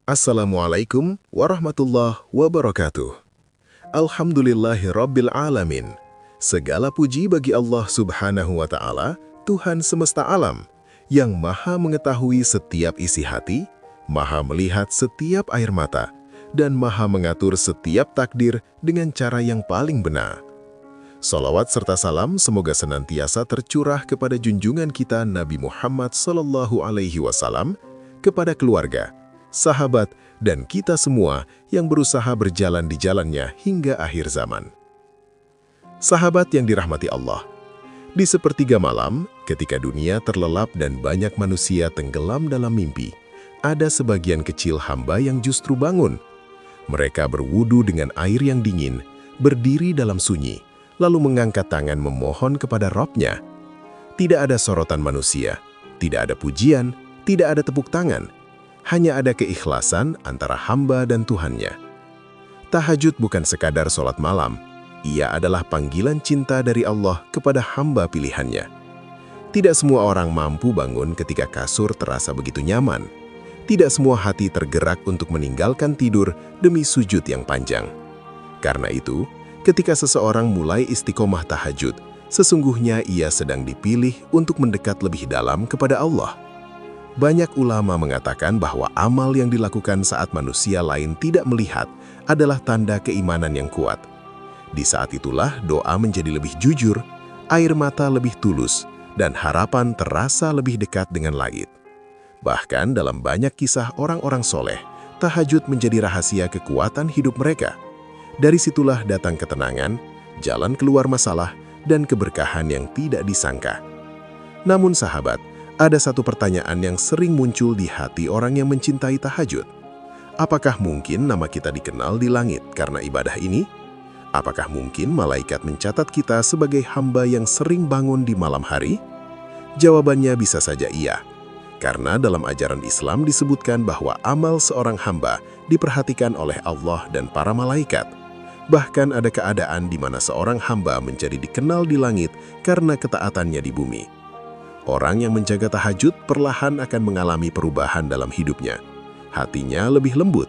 Assalamualaikum warahmatullahi wabarakatuh. Alhamdulillahirabbil alamin. Segala puji bagi Allah Subhanahu wa Ta'ala, Tuhan semesta alam, yang Maha mengetahui setiap isi hati, Maha melihat setiap air mata, dan Maha mengatur setiap takdir dengan cara yang paling benar. Salawat serta salam semoga senantiasa tercurah kepada junjungan kita Nabi Muhammad SAW, kepada keluarga, sahabat, dan kita semua yang berusaha berjalan di jalannya hingga akhir zaman. Sahabat yang dirahmati Allah, di sepertiga malam, ketika dunia terlelap dan banyak manusia tenggelam dalam mimpi, ada sebagian kecil hamba yang justru bangun. Mereka berwudu dengan air yang dingin, berdiri dalam sunyi, lalu mengangkat tangan memohon kepada Rabb-Nya. Tidak ada sorotan manusia, tidak ada pujian, tidak ada tepuk tangan. Hanya ada keikhlasan antara hamba dan Tuhannya. Tahajud bukan sekadar sholat malam, ia adalah panggilan cinta dari Allah kepada hamba pilihannya. Tidak semua orang mampu bangun ketika kasur terasa begitu nyaman. Tidak semua hati tergerak untuk meninggalkan tidur demi sujud yang panjang. Karena itu, ketika seseorang mulai istiqomah tahajud, sesungguhnya ia sedang dipilih untuk mendekat lebih dalam kepada Allah. Banyak ulama mengatakan bahwa amal yang dilakukan saat manusia lain tidak melihat adalah tanda keimanan yang kuat. Di saat itulah doa menjadi lebih jujur, air mata lebih tulus, dan harapan terasa lebih dekat dengan langit. Bahkan dalam banyak kisah orang-orang soleh, tahajud menjadi rahasia kekuatan hidup mereka. Dari situlah datang ketenangan, jalan keluar masalah, dan keberkahan yang tidak disangka. Namun sahabat, ada satu pertanyaan yang sering muncul di hati orang yang mencintai tahajud. Apakah mungkin nama kita dikenal di langit karena ibadah ini? Apakah mungkin malaikat mencatat kita sebagai hamba yang sering bangun di malam hari? Jawabannya bisa saja iya. Karena dalam ajaran Islam disebutkan bahwa amal seorang hamba diperhatikan oleh Allah dan para malaikat. Bahkan ada keadaan di mana seorang hamba menjadi dikenal di langit karena ketaatannya di bumi. Orang yang menjaga tahajud perlahan akan mengalami perubahan dalam hidupnya. Hatinya lebih lembut,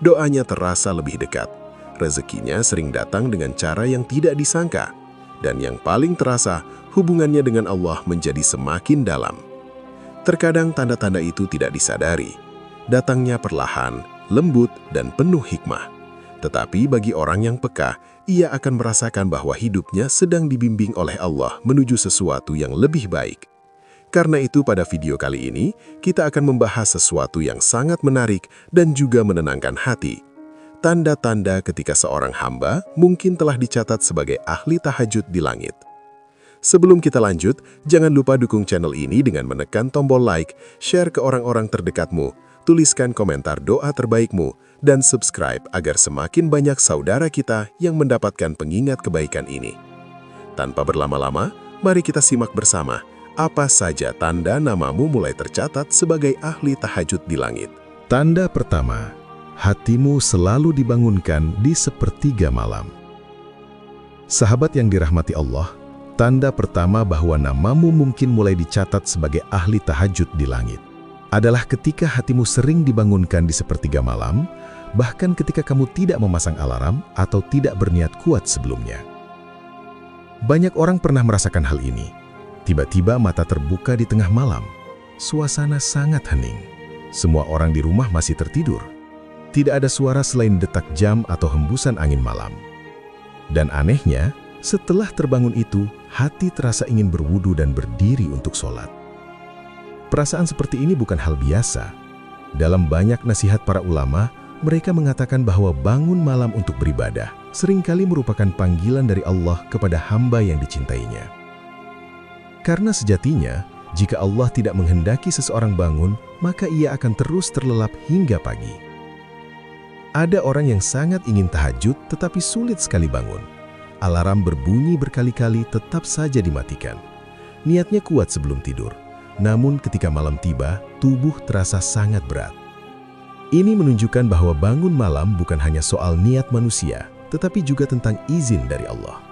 doanya terasa lebih dekat, rezekinya sering datang dengan cara yang tidak disangka, dan yang paling terasa, hubungannya dengan Allah menjadi semakin dalam. Terkadang tanda-tanda itu tidak disadari. Datangnya perlahan, lembut, dan penuh hikmah. Tetapi bagi orang yang peka, ia akan merasakan bahwa hidupnya sedang dibimbing oleh Allah menuju sesuatu yang lebih baik. Karena itu pada video kali ini, kita akan membahas sesuatu yang sangat menarik dan juga menenangkan hati. Tanda-tanda ketika seorang hamba mungkin telah dicatat sebagai ahli tahajud di langit. Sebelum kita lanjut, jangan lupa dukung channel ini dengan menekan tombol like, share ke orang-orang terdekatmu, tuliskan komentar doa terbaikmu, dan subscribe agar semakin banyak saudara kita yang mendapatkan pengingat kebaikan ini. Tanpa berlama-lama, mari kita simak bersama apa saja tanda namamu mulai tercatat sebagai ahli tahajud di langit. Tanda pertama, hatimu selalu dibangunkan di sepertiga malam. Sahabat yang dirahmati Allah, tanda pertama bahwa namamu mungkin mulai dicatat sebagai ahli tahajud di langit adalah ketika hatimu sering dibangunkan di sepertiga malam, bahkan ketika kamu tidak memasang alarm atau tidak berniat kuat sebelumnya. Banyak orang pernah merasakan hal ini. Tiba-tiba mata terbuka di tengah malam. Suasana sangat hening. Semua orang di rumah masih tertidur. Tidak ada suara selain detak jam atau hembusan angin malam. Dan anehnya, setelah terbangun itu, hati terasa ingin berwudu dan berdiri untuk sholat. Perasaan seperti ini bukan hal biasa. Dalam banyak nasihat para ulama, mereka mengatakan bahwa bangun malam untuk beribadah seringkali merupakan panggilan dari Allah kepada hamba yang dicintainya. Karena sejatinya, jika Allah tidak menghendaki seseorang bangun, maka ia akan terus terlelap hingga pagi. Ada orang yang sangat ingin tahajud tetapi sulit sekali bangun. Alarm berbunyi berkali-kali tetap saja dimatikan. Niatnya kuat sebelum tidur, namun ketika malam tiba, tubuh terasa sangat berat. Ini menunjukkan bahwa bangun malam bukan hanya soal niat manusia, tetapi juga tentang izin dari Allah.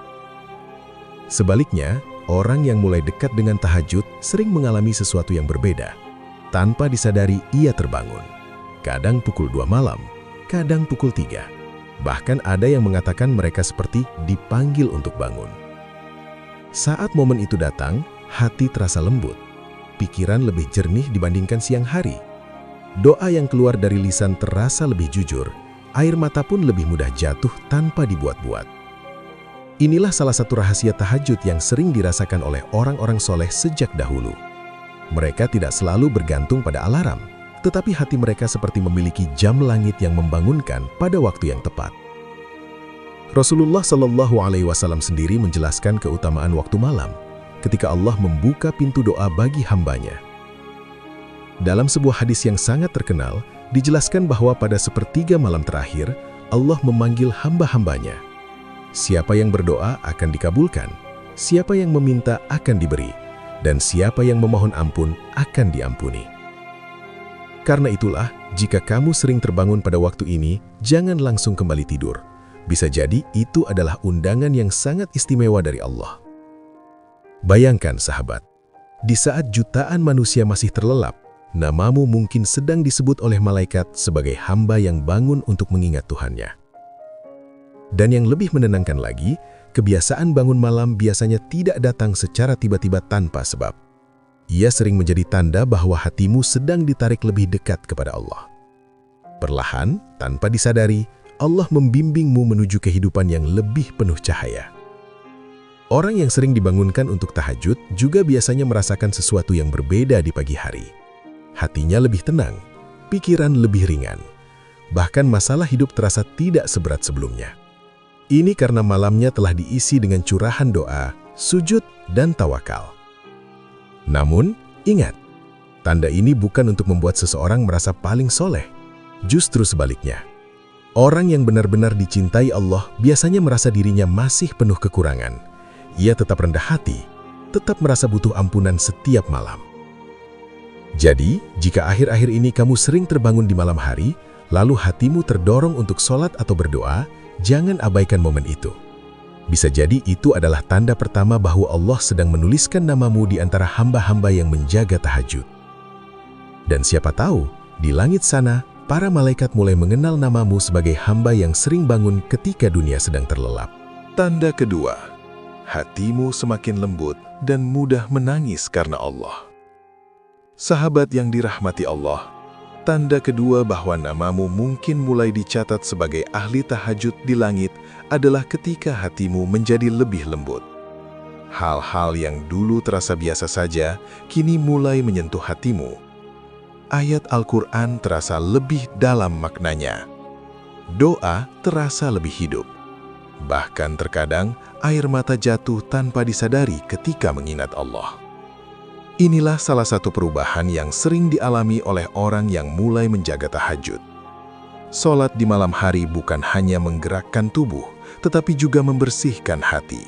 Sebaliknya, orang yang mulai dekat dengan tahajud sering mengalami sesuatu yang berbeda. Tanpa disadari, ia terbangun. Kadang pukul 2 malam, kadang pukul 3. Bahkan ada yang mengatakan mereka seperti dipanggil untuk bangun. Saat momen itu datang, hati terasa lembut. Pikiran lebih jernih dibandingkan siang hari. Doa yang keluar dari lisan terasa lebih jujur. Air mata pun lebih mudah jatuh tanpa dibuat-buat. Inilah salah satu rahasia tahajud yang sering dirasakan oleh orang-orang soleh sejak dahulu. Mereka tidak selalu bergantung pada alarm, tetapi hati mereka seperti memiliki jam langit yang membangunkan pada waktu yang tepat. Rasulullah Shallallahu Alaihi Wasallam sendiri menjelaskan keutamaan waktu malam ketika Allah membuka pintu doa bagi hambanya. Dalam sebuah hadis yang sangat terkenal, dijelaskan bahwa pada sepertiga malam terakhir, Allah memanggil hamba-hambanya. Siapa yang berdoa akan dikabulkan, siapa yang meminta akan diberi, dan siapa yang memohon ampun akan diampuni. Karena itulah, jika kamu sering terbangun pada waktu ini, jangan langsung kembali tidur. Bisa jadi itu adalah undangan yang sangat istimewa dari Allah. Bayangkan sahabat, di saat jutaan manusia masih terlelap, namamu mungkin sedang disebut oleh malaikat sebagai hamba yang bangun untuk mengingat Tuhannya. Dan yang lebih menenangkan lagi, kebiasaan bangun malam biasanya tidak datang secara tiba-tiba tanpa sebab. Ia sering menjadi tanda bahwa hatimu sedang ditarik lebih dekat kepada Allah. Perlahan, tanpa disadari, Allah membimbingmu menuju kehidupan yang lebih penuh cahaya. Orang yang sering dibangunkan untuk tahajud juga biasanya merasakan sesuatu yang berbeda di pagi hari. Hatinya lebih tenang, pikiran lebih ringan. Bahkan masalah hidup terasa tidak seberat sebelumnya. Ini karena malamnya telah diisi dengan curahan doa, sujud, dan tawakal. Namun, ingat, tanda ini bukan untuk membuat seseorang merasa paling soleh. Justru sebaliknya. Orang yang benar-benar dicintai Allah biasanya merasa dirinya masih penuh kekurangan. Ia tetap rendah hati, tetap merasa butuh ampunan setiap malam. Jadi, jika akhir-akhir ini kamu sering terbangun di malam hari, lalu hatimu terdorong untuk sholat atau berdoa, jangan abaikan momen itu. Bisa jadi itu adalah tanda pertama bahwa Allah sedang menuliskan namamu di antara hamba-hamba yang menjaga tahajud. Dan siapa tahu, di langit sana, para malaikat mulai mengenal namamu sebagai hamba yang sering bangun ketika dunia sedang terlelap. Tanda kedua, hatimu semakin lembut dan mudah menangis karena Allah. Sahabat yang dirahmati Allah, tanda kedua bahwa namamu mungkin mulai dicatat sebagai ahli tahajud di langit adalah ketika hatimu menjadi lebih lembut. Hal-hal yang dulu terasa biasa saja, kini mulai menyentuh hatimu. Ayat Al-Quran terasa lebih dalam maknanya. Doa terasa lebih hidup. Bahkan terkadang air mata jatuh tanpa disadari ketika mengingat Allah. Inilah salah satu perubahan yang sering dialami oleh orang yang mulai menjaga tahajud. Sholat di malam hari bukan hanya menggerakkan tubuh, tetapi juga membersihkan hati.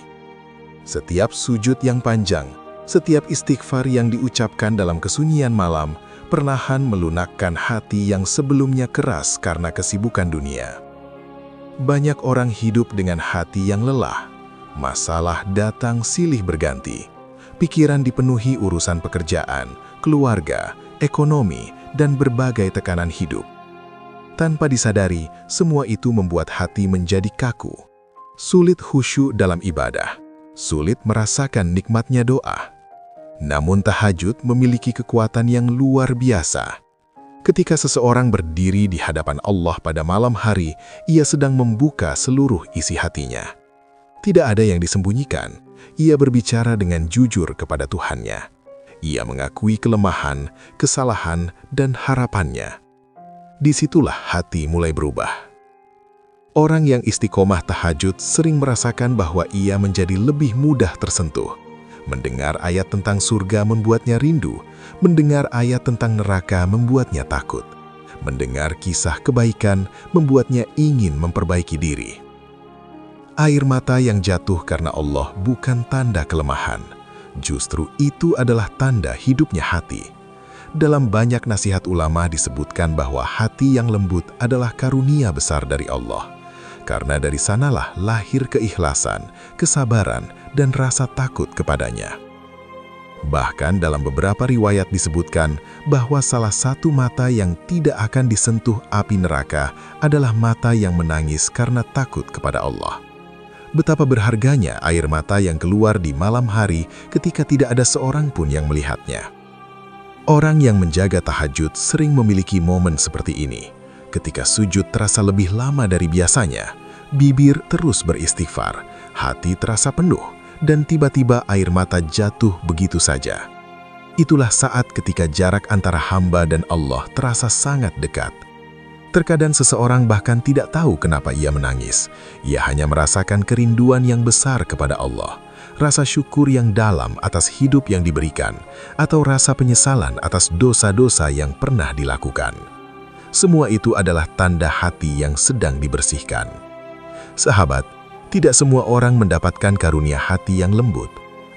Setiap sujud yang panjang, setiap istighfar yang diucapkan dalam kesunyian malam, perlahan melunakkan hati yang sebelumnya keras karena kesibukan dunia. Banyak orang hidup dengan hati yang lelah. Masalah datang silih berganti. Pikiran dipenuhi urusan pekerjaan, keluarga, ekonomi, dan berbagai tekanan hidup. Tanpa disadari, semua itu membuat hati menjadi kaku. Sulit khusyuk dalam ibadah, sulit merasakan nikmatnya doa. Namun tahajud memiliki kekuatan yang luar biasa. Ketika seseorang berdiri di hadapan Allah pada malam hari, ia sedang membuka seluruh isi hatinya. Tidak ada yang disembunyikan. Ia berbicara dengan jujur kepada Tuhannya. Ia mengakui kelemahan, kesalahan, dan harapannya. Disitulah hati mulai berubah. Orang yang istiqomah tahajud sering merasakan bahwa ia menjadi lebih mudah tersentuh. Mendengar ayat tentang surga membuatnya rindu. Mendengar ayat tentang neraka membuatnya takut. Mendengar kisah kebaikan membuatnya ingin memperbaiki diri. Air mata yang jatuh karena Allah bukan tanda kelemahan. Justru itu adalah tanda hidupnya hati. Dalam banyak nasihat ulama disebutkan bahwa hati yang lembut adalah karunia besar dari Allah. Karena dari sanalah lahir keikhlasan, kesabaran, dan rasa takut kepadanya. Bahkan dalam beberapa riwayat disebutkan bahwa salah satu mata yang tidak akan disentuh api neraka adalah mata yang menangis karena takut kepada Allah. Betapa berharganya air mata yang keluar di malam hari ketika tidak ada seorang pun yang melihatnya. Orang yang menjaga tahajud sering memiliki momen seperti ini. Ketika sujud terasa lebih lama dari biasanya, bibir terus beristighfar, hati terasa penuh, dan tiba-tiba air mata jatuh begitu saja. Itulah saat ketika jarak antara hamba dan Allah terasa sangat dekat. Terkadang seseorang bahkan tidak tahu kenapa ia menangis. Ia hanya merasakan kerinduan yang besar kepada Allah, rasa syukur yang dalam atas hidup yang diberikan, atau rasa penyesalan atas dosa-dosa yang pernah dilakukan. Semua itu adalah tanda hati yang sedang dibersihkan. Sahabat, tidak semua orang mendapatkan karunia hati yang lembut.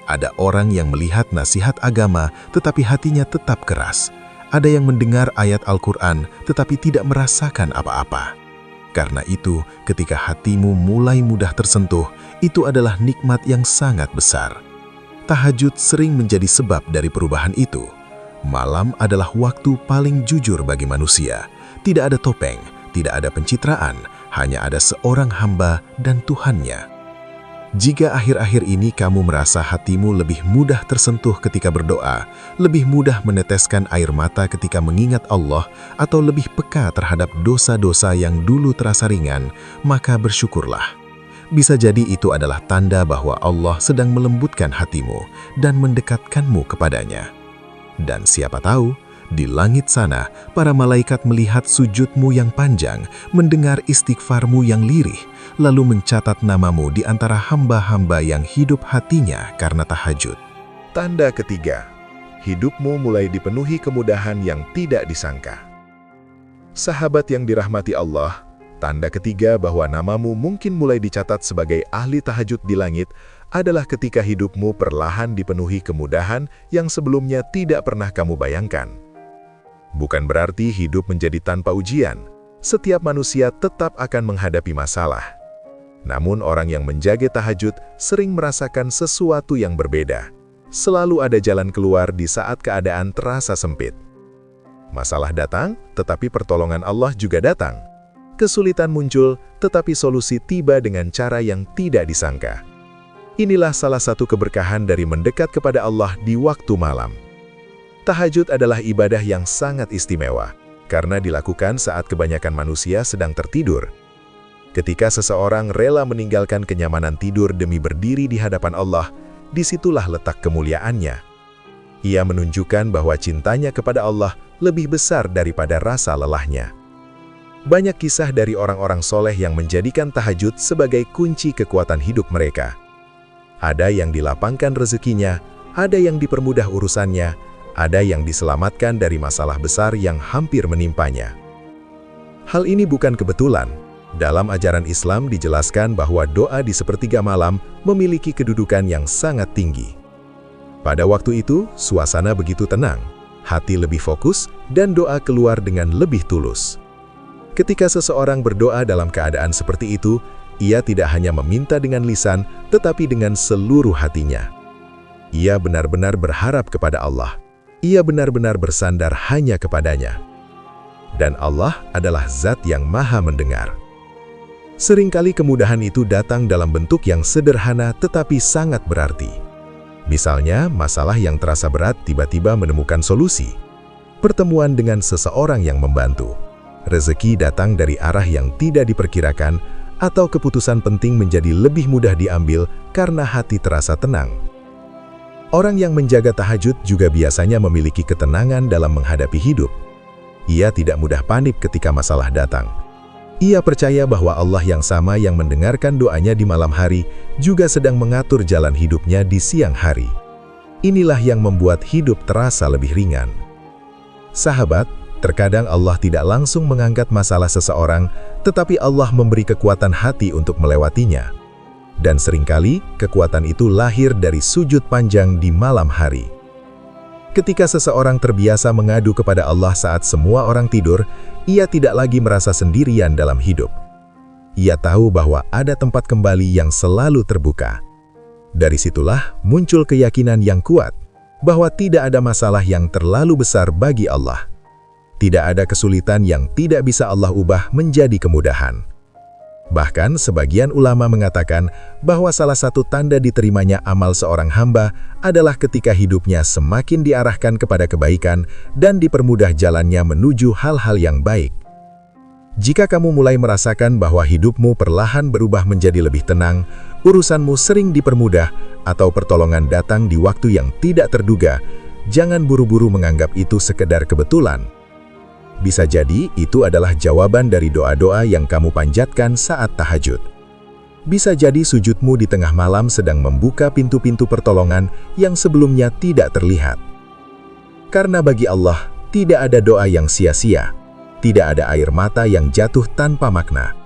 Ada orang yang melihat nasihat agama tetapi hatinya tetap keras. Ada yang mendengar ayat Al-Quran tetapi tidak merasakan apa-apa. Karena itu, ketika hatimu mulai mudah tersentuh, itu adalah nikmat yang sangat besar. Tahajud sering menjadi sebab dari perubahan itu. Malam adalah waktu paling jujur bagi manusia. Tidak ada topeng, tidak ada pencitraan, hanya ada seorang hamba dan Tuhannya. Jika akhir-akhir ini kamu merasa hatimu lebih mudah tersentuh ketika berdoa, lebih mudah meneteskan air mata ketika mengingat Allah, atau lebih peka terhadap dosa-dosa yang dulu terasa ringan, maka bersyukurlah. Bisa jadi itu adalah tanda bahwa Allah sedang melembutkan hatimu dan mendekatkanmu kepadanya. Dan siapa tahu, di langit sana, para malaikat melihat sujudmu yang panjang, mendengar istighfarmu yang lirih, lalu mencatat namamu di antara hamba-hamba yang hidup hatinya karena tahajud. Tanda ketiga, hidupmu mulai dipenuhi kemudahan yang tidak disangka. Sahabat yang dirahmati Allah, tanda ketiga bahwa namamu mungkin mulai dicatat sebagai ahli tahajud di langit adalah ketika hidupmu perlahan dipenuhi kemudahan yang sebelumnya tidak pernah kamu bayangkan. Bukan berarti hidup menjadi tanpa ujian. Setiap manusia tetap akan menghadapi masalah. Namun orang yang menjaga tahajud sering merasakan sesuatu yang berbeda. Selalu ada jalan keluar di saat keadaan terasa sempit. Masalah datang, tetapi pertolongan Allah juga datang. Kesulitan muncul, tetapi solusi tiba dengan cara yang tidak disangka. Inilah salah satu keberkahan dari mendekat kepada Allah di waktu malam. Tahajud adalah ibadah yang sangat istimewa, karena dilakukan saat kebanyakan manusia sedang tertidur. Ketika seseorang rela meninggalkan kenyamanan tidur demi berdiri di hadapan Allah, disitulah letak kemuliaannya. Ia menunjukkan bahwa cintanya kepada Allah lebih besar daripada rasa lelahnya. Banyak kisah dari orang-orang soleh yang menjadikan tahajud sebagai kunci kekuatan hidup mereka. Ada yang dilapangkan rezekinya, ada yang dipermudah urusannya, ada yang diselamatkan dari masalah besar yang hampir menimpanya. Hal ini bukan kebetulan. Dalam ajaran Islam dijelaskan bahwa doa di sepertiga malam memiliki kedudukan yang sangat tinggi. Pada waktu itu, suasana begitu tenang, hati lebih fokus, dan doa keluar dengan lebih tulus. Ketika seseorang berdoa dalam keadaan seperti itu, ia tidak hanya meminta dengan lisan, tetapi dengan seluruh hatinya. Ia benar-benar berharap kepada Allah. Ia benar-benar bersandar hanya kepadanya. Dan Allah adalah zat yang maha mendengar. Seringkali kemudahan itu datang dalam bentuk yang sederhana tetapi sangat berarti. Misalnya, masalah yang terasa berat tiba-tiba menemukan solusi. Pertemuan dengan seseorang yang membantu. Rezeki datang dari arah yang tidak diperkirakan, atau keputusan penting menjadi lebih mudah diambil karena hati terasa tenang. Orang yang menjaga tahajud juga biasanya memiliki ketenangan dalam menghadapi hidup. Ia tidak mudah panik ketika masalah datang. Ia percaya bahwa Allah yang sama yang mendengarkan doanya di malam hari juga sedang mengatur jalan hidupnya di siang hari. Inilah yang membuat hidup terasa lebih ringan. Sahabat, terkadang Allah tidak langsung mengangkat masalah seseorang, tetapi Allah memberi kekuatan hati untuk melewatinya. Dan seringkali, kekuatan itu lahir dari sujud panjang di malam hari. Ketika seseorang terbiasa mengadu kepada Allah saat semua orang tidur, ia tidak lagi merasa sendirian dalam hidup. Ia tahu bahwa ada tempat kembali yang selalu terbuka. Dari situlah muncul keyakinan yang kuat. bahwa tidak ada masalah yang terlalu besar bagi Allah. Tidak ada kesulitan yang tidak bisa Allah ubah menjadi kemudahan. Bahkan sebagian ulama mengatakan bahwa salah satu tanda diterimanya amal seorang hamba adalah ketika hidupnya semakin diarahkan kepada kebaikan dan dipermudah jalannya menuju hal-hal yang baik. Jika kamu mulai merasakan bahwa hidupmu perlahan berubah menjadi lebih tenang, urusanmu sering dipermudah, atau pertolongan datang di waktu yang tidak terduga, jangan buru-buru menganggap itu sekedar kebetulan. Bisa jadi itu adalah jawaban dari doa-doa yang kamu panjatkan saat tahajud. Bisa jadi sujudmu di tengah malam sedang membuka pintu-pintu pertolongan yang sebelumnya tidak terlihat. Karena bagi Allah, tidak ada doa yang sia-sia. Tidak ada air mata yang jatuh tanpa makna.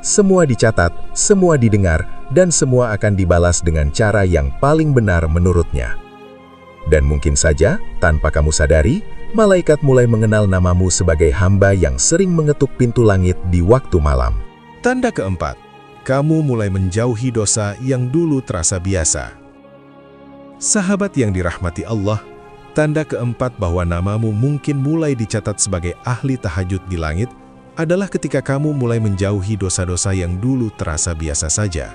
Semua dicatat, semua didengar, dan semua akan dibalas dengan cara yang paling benar menurutnya. Dan mungkin saja, tanpa kamu sadari, malaikat mulai mengenal namamu sebagai hamba yang sering mengetuk pintu langit di waktu malam. Tanda keempat, kamu mulai menjauhi dosa yang dulu terasa biasa. Sahabat yang dirahmati Allah, tanda keempat bahwa namamu mungkin mulai dicatat sebagai ahli tahajud di langit adalah ketika kamu mulai menjauhi dosa-dosa yang dulu terasa biasa saja.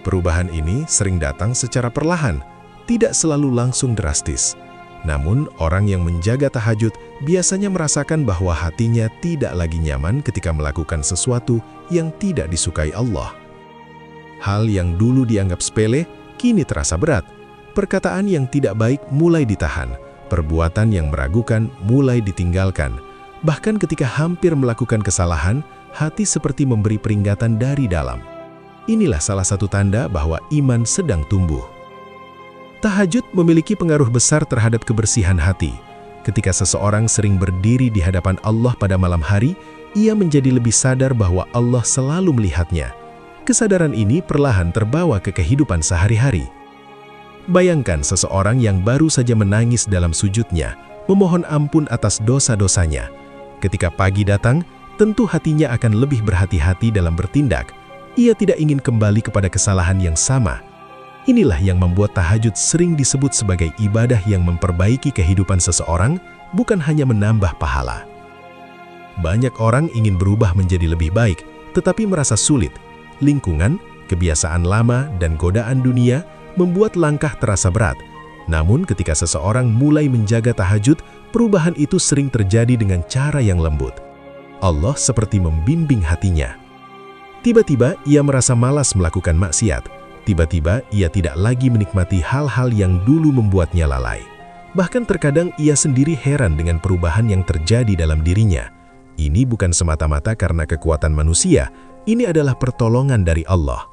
Perubahan ini sering datang secara perlahan, tidak selalu langsung drastis. Namun, orang yang menjaga tahajud biasanya merasakan bahwa hatinya tidak lagi nyaman ketika melakukan sesuatu yang tidak disukai Allah. Hal yang dulu dianggap sepele, kini terasa berat. Perkataan yang tidak baik mulai ditahan, perbuatan yang meragukan mulai ditinggalkan. Bahkan ketika hampir melakukan kesalahan, hati seperti memberi peringatan dari dalam. Inilah salah satu tanda bahwa iman sedang tumbuh. Tahajud memiliki pengaruh besar terhadap kebersihan hati. Ketika seseorang sering berdiri di hadapan Allah pada malam hari, ia menjadi lebih sadar bahwa Allah selalu melihatnya. Kesadaran ini perlahan terbawa ke kehidupan sehari-hari. Bayangkan seseorang yang baru saja menangis dalam sujudnya, memohon ampun atas dosa-dosanya. Ketika pagi datang, tentu hatinya akan lebih berhati-hati dalam bertindak. Ia tidak ingin kembali kepada kesalahan yang sama. Inilah yang membuat tahajud sering disebut sebagai ibadah yang memperbaiki kehidupan seseorang, bukan hanya menambah pahala. Banyak orang ingin berubah menjadi lebih baik, tetapi merasa sulit. Lingkungan, kebiasaan lama, dan godaan dunia membuat langkah terasa berat. Namun ketika seseorang mulai menjaga tahajud, perubahan itu sering terjadi dengan cara yang lembut. Allah seperti membimbing hatinya. Tiba-tiba ia merasa malas melakukan maksiat. Tiba-tiba ia tidak lagi menikmati hal-hal yang dulu membuatnya lalai. Bahkan terkadang ia sendiri heran dengan perubahan yang terjadi dalam dirinya. Ini bukan semata-mata karena kekuatan manusia, ini adalah pertolongan dari Allah.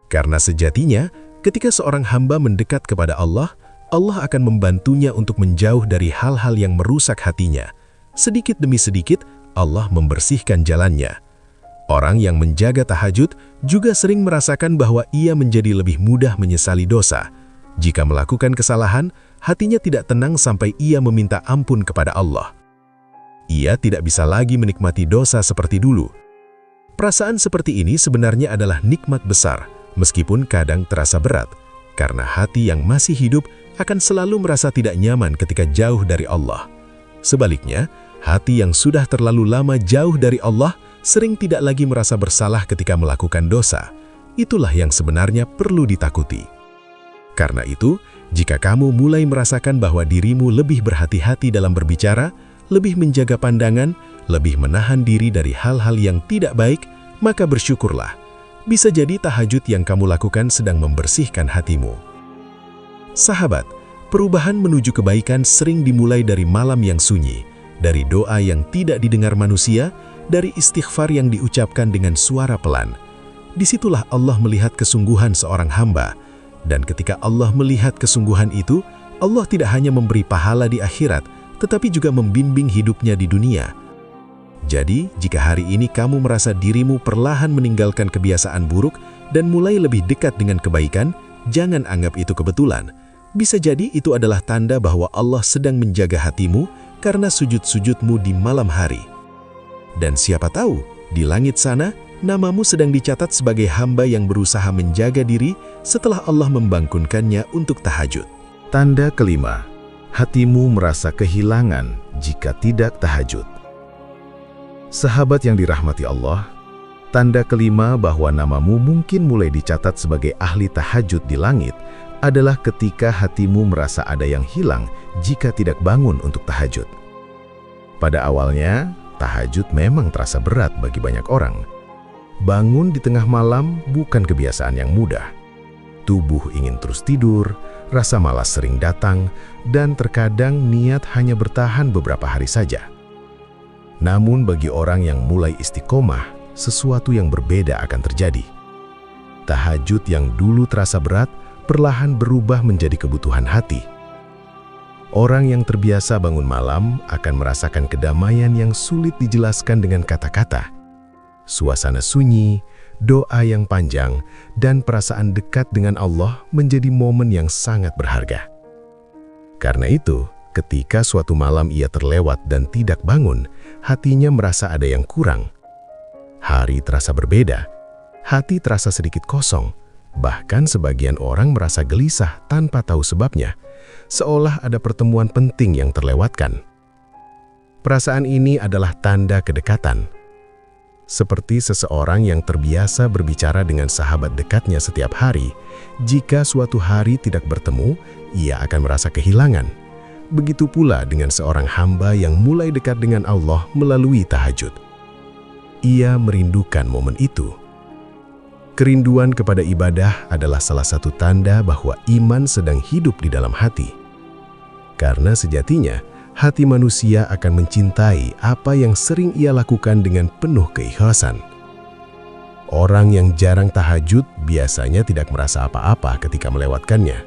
Karena sejatinya, ketika seorang hamba mendekat kepada Allah, Allah akan membantunya untuk menjauh dari hal-hal yang merusak hatinya. Sedikit demi sedikit, Allah membersihkan jalannya. Orang yang menjaga tahajud juga sering merasakan bahwa ia menjadi lebih mudah menyesali dosa. Jika melakukan kesalahan, hatinya tidak tenang sampai ia meminta ampun kepada Allah. Ia tidak bisa lagi menikmati dosa seperti dulu. Perasaan seperti ini sebenarnya adalah nikmat besar, meskipun kadang terasa berat, karena hati yang masih hidup akan selalu merasa tidak nyaman ketika jauh dari Allah. Sebaliknya, hati yang sudah terlalu lama jauh dari Allah sering tidak lagi merasa bersalah ketika melakukan dosa. Itulah yang sebenarnya perlu ditakuti. Karena itu, jika kamu mulai merasakan bahwa dirimu lebih berhati-hati dalam berbicara, lebih menjaga pandangan, lebih menahan diri dari hal-hal yang tidak baik, maka bersyukurlah. Bisa jadi tahajud yang kamu lakukan sedang membersihkan hatimu. Sahabat, perubahan menuju kebaikan sering dimulai dari malam yang sunyi, dari doa yang tidak didengar manusia, dari istighfar yang diucapkan dengan suara pelan. Disitulah Allah melihat kesungguhan seorang hamba. Dan ketika Allah melihat kesungguhan itu, Allah tidak hanya memberi pahala di akhirat, tetapi juga membimbing hidupnya di dunia. Jadi, jika hari ini kamu merasa dirimu perlahan meninggalkan kebiasaan buruk dan mulai lebih dekat dengan kebaikan, jangan anggap itu kebetulan. Bisa jadi itu adalah tanda bahwa Allah sedang menjaga hatimu karena sujud-sujudmu di malam hari. Dan siapa tahu, di langit sana, namamu sedang dicatat sebagai hamba yang berusaha menjaga diri setelah Allah membangkitkannya untuk tahajud. Tanda kelima, hatimu merasa kehilangan jika tidak tahajud. Sahabat yang dirahmati Allah, tanda kelima bahwa namamu mungkin mulai dicatat sebagai ahli tahajud di langit adalah ketika hatimu merasa ada yang hilang jika tidak bangun untuk tahajud. Pada awalnya, tahajud memang terasa berat bagi banyak orang. Bangun di tengah malam bukan kebiasaan yang mudah. Tubuh ingin terus tidur, rasa malas sering datang, dan terkadang niat hanya bertahan beberapa hari saja. Namun bagi orang yang mulai istiqomah, sesuatu yang berbeda akan terjadi. Tahajud yang dulu terasa berat, perlahan berubah menjadi kebutuhan hati. Orang yang terbiasa bangun malam akan merasakan kedamaian yang sulit dijelaskan dengan kata-kata. Suasana sunyi, doa yang panjang, dan perasaan dekat dengan Allah menjadi momen yang sangat berharga. Karena itu, ketika suatu malam ia terlewat dan tidak bangun, hatinya merasa ada yang kurang. Hari terasa berbeda, hati terasa sedikit kosong, bahkan sebagian orang merasa gelisah tanpa tahu sebabnya, seolah ada pertemuan penting yang terlewatkan. Perasaan ini adalah tanda kedekatan. Seperti seseorang yang terbiasa berbicara dengan sahabat dekatnya setiap hari, jika suatu hari tidak bertemu, ia akan merasa kehilangan. Begitu pula dengan seorang hamba yang mulai dekat dengan Allah melalui tahajud. Ia merindukan momen itu. Kerinduan kepada ibadah adalah salah satu tanda bahwa iman sedang hidup di dalam hati. Karena sejatinya, hati manusia akan mencintai apa yang sering ia lakukan dengan penuh keikhlasan. Orang yang jarang tahajud biasanya tidak merasa apa-apa ketika melewatkannya.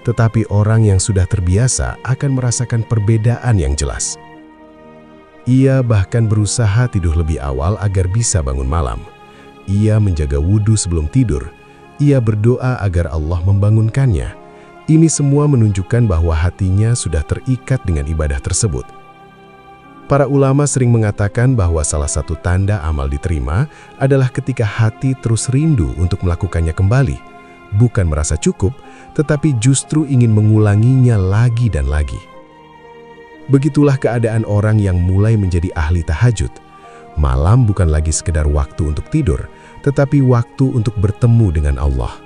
Tetapi orang yang sudah terbiasa akan merasakan perbedaan yang jelas. Ia bahkan berusaha tidur lebih awal agar bisa bangun malam. Ia menjaga wudhu sebelum tidur. Ia berdoa agar Allah membangunkannya. Ini semua menunjukkan bahwa hatinya sudah terikat dengan ibadah tersebut. Para ulama sering mengatakan bahwa salah satu tanda amal diterima adalah ketika hati terus rindu untuk melakukannya kembali, bukan merasa cukup, tetapi justru ingin mengulanginya lagi dan lagi. Begitulah keadaan orang yang mulai menjadi ahli tahajud. Malam bukan lagi sekedar waktu untuk tidur, tetapi waktu untuk bertemu dengan Allah.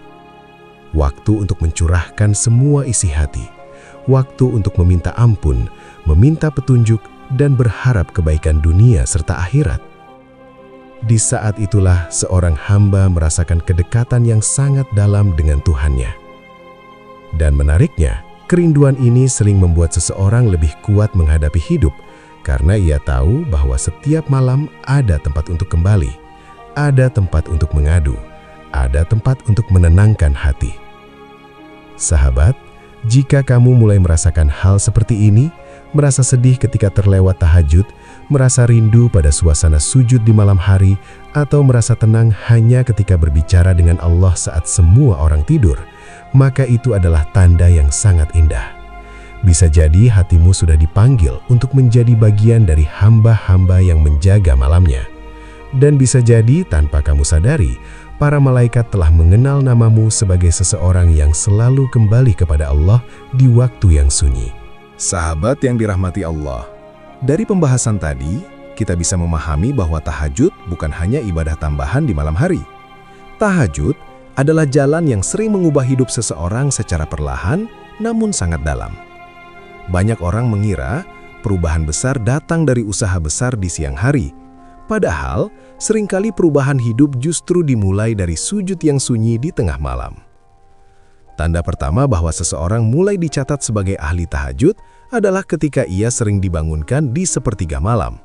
Waktu untuk mencurahkan semua isi hati, waktu untuk meminta ampun, meminta petunjuk, dan berharap kebaikan dunia serta akhirat. Di saat itulah seorang hamba merasakan kedekatan yang sangat dalam dengan Tuhannya. Dan menariknya, kerinduan ini sering membuat seseorang lebih kuat menghadapi hidup, karena ia tahu bahwa setiap malam ada tempat untuk kembali, ada tempat untuk mengadu, ada tempat untuk menenangkan hati. Sahabat, jika kamu mulai merasakan hal seperti ini, merasa sedih ketika terlewat tahajud, merasa rindu pada suasana sujud di malam hari, atau merasa tenang hanya ketika berbicara dengan Allah saat semua orang tidur, maka itu adalah tanda yang sangat indah. Bisa jadi hatimu sudah dipanggil untuk menjadi bagian dari hamba-hamba yang menjaga malamnya. Dan bisa jadi tanpa kamu sadari, para malaikat telah mengenal namamu sebagai seseorang yang selalu kembali kepada Allah di waktu yang sunyi. Sahabat yang dirahmati Allah, dari pembahasan tadi, kita bisa memahami bahwa tahajud bukan hanya ibadah tambahan di malam hari. Tahajud adalah jalan yang sering mengubah hidup seseorang secara perlahan, namun sangat dalam. Banyak orang mengira perubahan besar datang dari usaha besar di siang hari. Padahal, seringkali perubahan hidup justru dimulai dari sujud yang sunyi di tengah malam. Tanda pertama bahwa seseorang mulai dicatat sebagai ahli tahajud adalah ketika ia sering dibangunkan di sepertiga malam.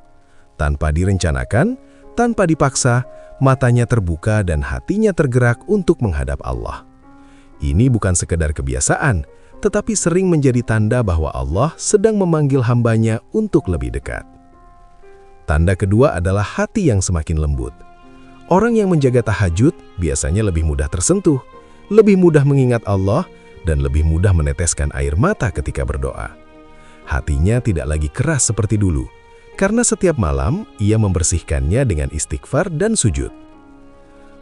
Tanpa direncanakan, tanpa dipaksa, matanya terbuka dan hatinya tergerak untuk menghadap Allah. Ini bukan sekedar kebiasaan, tetapi sering menjadi tanda bahwa Allah sedang memanggil hambanya untuk lebih dekat. Tanda kedua adalah hati yang semakin lembut. Orang yang menjaga tahajud biasanya lebih mudah tersentuh, lebih mudah mengingat Allah, dan lebih mudah meneteskan air mata ketika berdoa. Hatinya tidak lagi keras seperti dulu, karena setiap malam ia membersihkannya dengan istighfar dan sujud.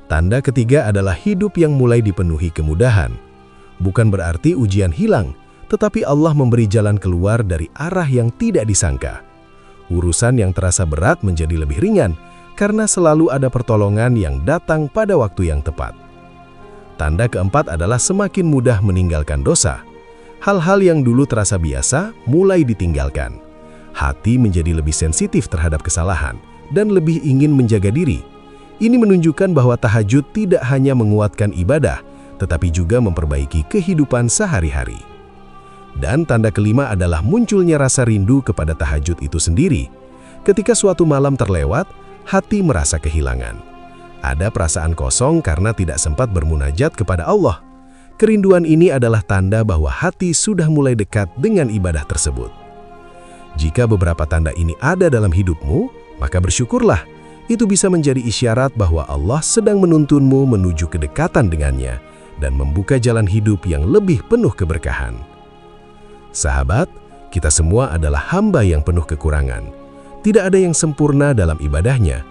Tanda ketiga adalah hidup yang mulai dipenuhi kemudahan. Bukan berarti ujian hilang, tetapi Allah memberi jalan keluar dari arah yang tidak disangka. Urusan yang terasa berat menjadi lebih ringan, karena selalu ada pertolongan yang datang pada waktu yang tepat. Tanda keempat adalah semakin mudah meninggalkan dosa. Hal-hal yang dulu terasa biasa mulai ditinggalkan. Hati menjadi lebih sensitif terhadap kesalahan dan lebih ingin menjaga diri. Ini menunjukkan bahwa tahajud tidak hanya menguatkan ibadah, tetapi juga memperbaiki kehidupan sehari-hari. Dan tanda kelima adalah munculnya rasa rindu kepada tahajud itu sendiri. Ketika suatu malam terlewat, hati merasa kehilangan. Ada perasaan kosong karena tidak sempat bermunajat kepada Allah. Kerinduan ini adalah tanda bahwa hati sudah mulai dekat dengan ibadah tersebut. Jika beberapa tanda ini ada dalam hidupmu, maka bersyukurlah. Itu bisa menjadi isyarat bahwa Allah sedang menuntunmu menuju kedekatan dengannya dan membuka jalan hidup yang lebih penuh keberkahan. Sahabat, kita semua adalah hamba yang penuh kekurangan. Tidak ada yang sempurna dalam ibadahnya.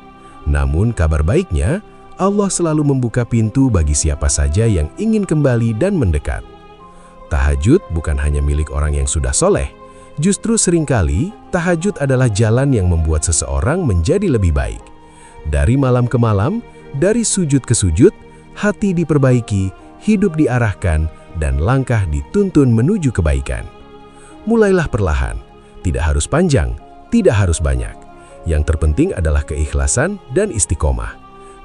Namun kabar baiknya, Allah selalu membuka pintu bagi siapa saja yang ingin kembali dan mendekat. Tahajud bukan hanya milik orang yang sudah soleh. Justru seringkali, tahajud adalah jalan yang membuat seseorang menjadi lebih baik. Dari malam ke malam, dari sujud ke sujud, hati diperbaiki, hidup diarahkan, dan langkah dituntun menuju kebaikan. Mulailah perlahan, tidak harus panjang, tidak harus banyak. Yang terpenting adalah keikhlasan dan istiqomah.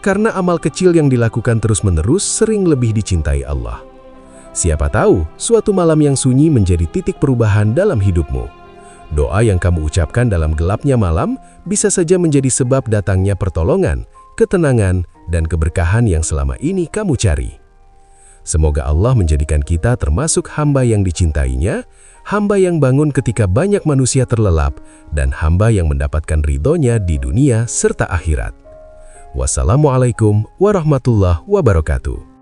Karena amal kecil yang dilakukan terus-menerus sering lebih dicintai Allah. Siapa tahu, suatu malam yang sunyi menjadi titik perubahan dalam hidupmu. Doa yang kamu ucapkan dalam gelapnya malam bisa saja menjadi sebab datangnya pertolongan, ketenangan, dan keberkahan yang selama ini kamu cari. Semoga Allah menjadikan kita termasuk hamba yang dicintainya, hamba yang bangun ketika banyak manusia terlelap, dan hamba yang mendapatkan ridhonya di dunia serta akhirat. Wassalamualaikum warahmatullahi wabarakatuh.